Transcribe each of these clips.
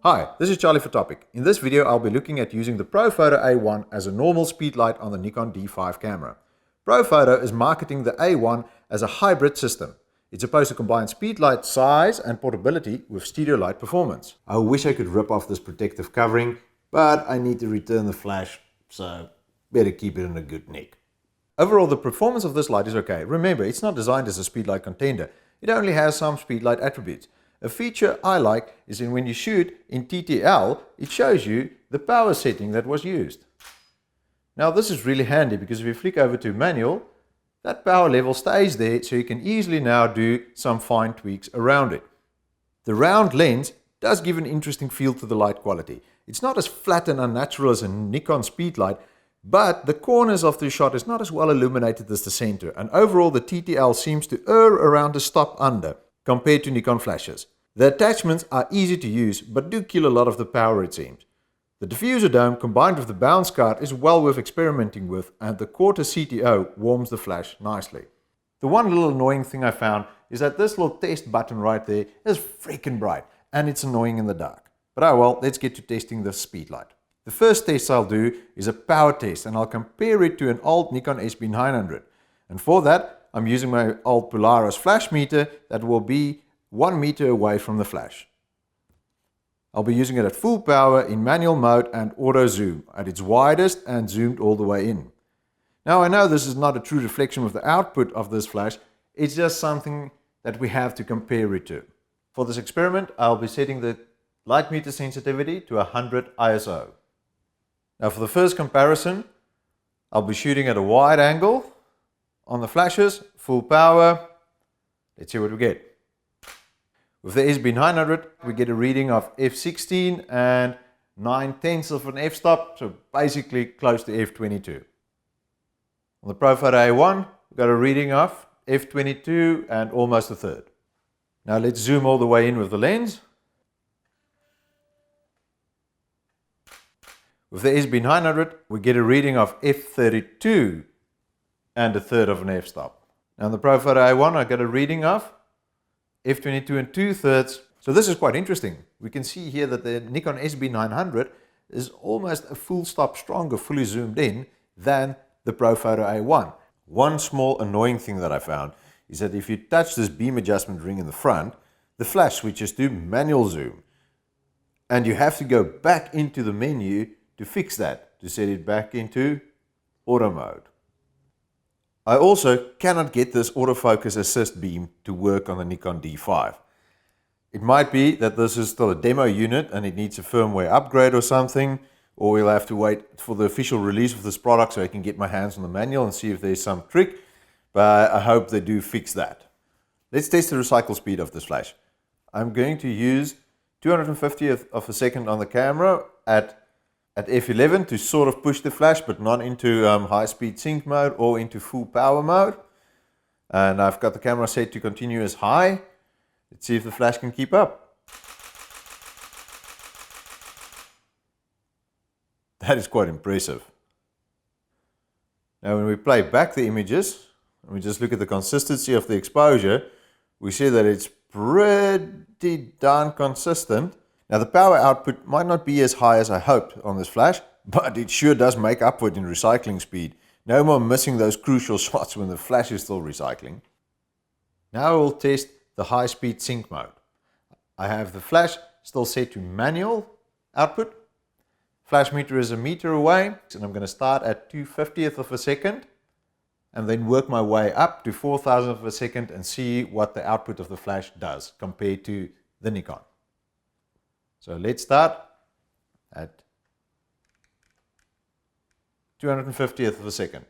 Hi, this is Charlie for Topic. In this video I'll be looking at using the Profoto A1 as a normal speedlight on the Nikon D5 camera. Profoto is marketing the A1 as a hybrid system. It's supposed to combine speedlight size and portability with studio light performance. I wish I could rip off this protective covering, but I need to return the flash, so better keep it in a good nick. Overall, the performance of this light is okay. Remember, it's not designed as a speedlight contender. It only has some speedlight attributes. A feature I like is when you shoot in TTL, it shows you the power setting that was used. Now this is really handy because if you flick over to manual, that power level stays there, so you can easily now do some fine tweaks around it. The round lens does give an interesting feel to the light quality. It's not as flat and unnatural as a Nikon speedlight, but the corners of the shot is not as well illuminated as the center, and overall the TTL seems to err around the stop under compared to Nikon flashes. The attachments are easy to use, but do kill a lot of the power, it seems. The diffuser dome combined with the bounce card is well worth experimenting with, and the quarter CTO warms the flash nicely. The one little annoying thing I found is that this little test button right there is freaking bright, and it's annoying in the dark. But oh well, let's get to testing the speedlight. The first test I'll do is a power test, and I'll compare it to an old Nikon SB900. And for that, I'm using my old Polaris flash meter that will be 1 meter away from the flash. I'll be using it at full power in manual mode and auto zoom at its widest and zoomed all the way in. Now I know this is not a true reflection of the output of this flash, it's just something that we have to compare it to. For this experiment, I'll be setting the light meter sensitivity to 100 ISO. Now for the first comparison, I'll be shooting at a wide angle on the flashes, full power. Let's see what we get. With the SB900, we get a reading of f16 and 9/10 of an f-stop, so basically close to f22. On the Profoto A1, we got a reading of f22 and almost a third. Now let's zoom all the way in with the lens. With the SB900, we get a reading of f32 and a third of an f-stop. Now on the Profoto A1, I got a reading of f22 and 2/3. So this is quite interesting. We can see here that the Nikon SB900 is almost a full stop stronger, fully zoomed in, than the Profoto A1. One small annoying thing that I found is that if you touch this beam adjustment ring in the front, the flash switches to manual zoom. And you have to go back into the menu to fix that, to set it back into auto mode. I also cannot get this autofocus assist beam to work on the Nikon D5. It might be that this is still a demo unit and it needs a firmware upgrade or something, or we'll have to wait for the official release of this product so I can get my hands on the manual and see if there's some trick, but I hope they do fix that. Let's test the recycle speed of this flash. I'm going to use 250th of a second on the camera at f11 to sort of push the flash, but not into high-speed sync mode or into full power mode. And I've got the camera set to continuous high. Let's see if the flash can keep up. That is quite impressive. Now when we play back the images, and we just look at the consistency of the exposure, we see that it's pretty darn consistent. Now the power output might not be as high as I hoped on this flash, but it sure does make up for it in recycling speed. No more missing those crucial shots when the flash is still recycling. Now we'll test the high speed sync mode. I have the flash still set to manual output. Flash meter is a meter away, and I'm going to start at 250th of a second and then work my way up to 4,000th of a second and see what the output of the flash does compared to the Nikon. So let's start at 250th of a second.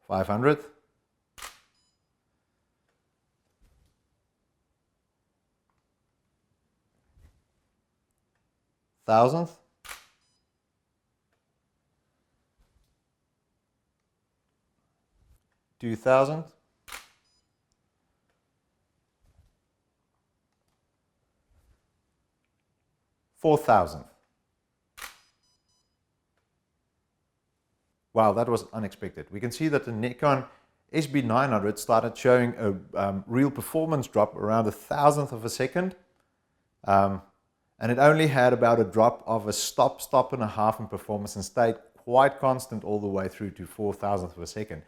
(500th). (1000th). (2000th). 4,000th. Wow, that was unexpected. We can see that the Nikon SB900 started showing a real performance drop around 1,000th of a second. And it only had about a drop of a stop and a half in performance and stayed quite constant all the way through to 4,000th of a second.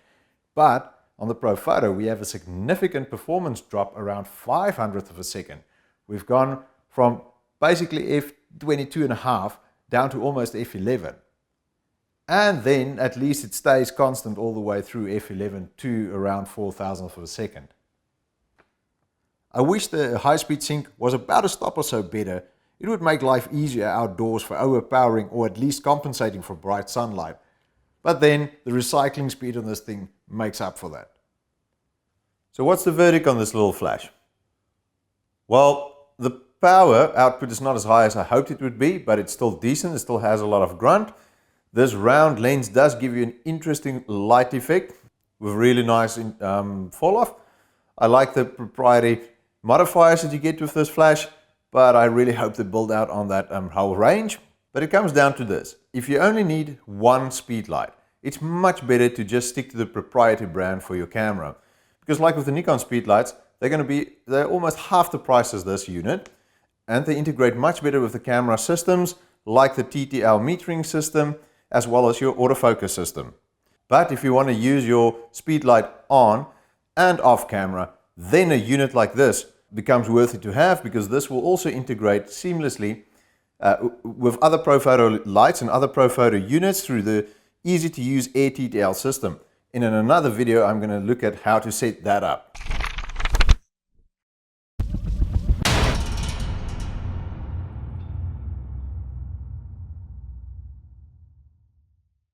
But on the Profoto, we have a significant performance drop around 500th of a second. We've gone from basically f22 and a half down to almost f11. And then at least it stays constant all the way through f11 to around 4,000th of a second. I wish the high-speed sync was about a stop or so better. It would make life easier outdoors for overpowering or at least compensating for bright sunlight. But then the recycling speed on this thing makes up for that. So what's the verdict on this little flash? Well, the power output is not as high as I hoped it would be, but it's still decent. It still has a lot of grunt. This round lens does give you an interesting light effect with really nice fall off. I like the proprietary modifiers that you get with this flash, but I really hope to build out on that whole range. But it comes down to this. If you only need one speed light, it's much better to just stick to the proprietary brand for your camera. Because like with the Nikon speedlights, they're almost half the price as this unit, and they integrate much better with the camera systems like the TTL metering system as well as your autofocus system. But if you want to use your speedlight on and off camera, then a unit like this becomes worth it to have, because this will also integrate seamlessly with other Profoto lights and other Profoto units through the easy to use Air TTL system. In another video, I'm going to look at how to set that up.